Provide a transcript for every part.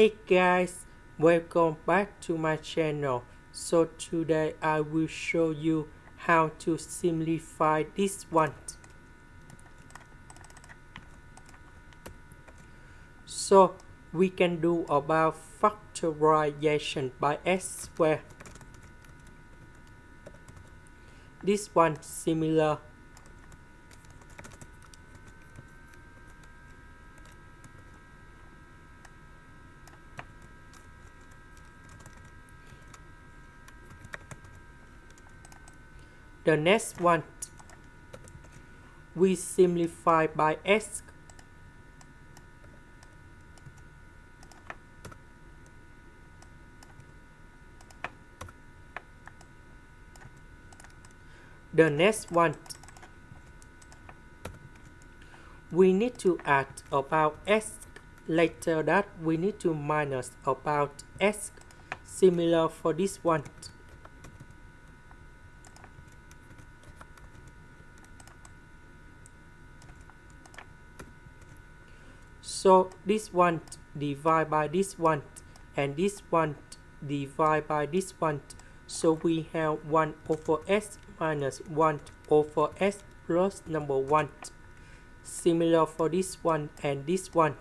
Hey guys, welcome back to my channel. So today I will show you how to simplify this one. So we can do about factorization by x squared. This one similar. The next one we simplify by x. The next one we need to add about x. Later that we need to minus about x. Similar for this one. So this one divide by this one and this one divide by this one. So we have 1 over s minus 1 over s plus number 1. Similar for this one and this one.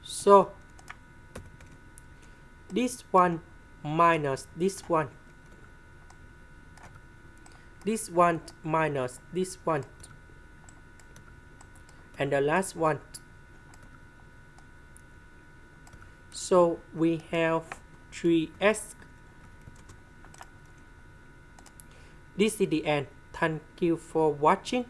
So this one minus this one. This one minus this one. And the last one. So we have 3x. This is the end. Thank you for watching.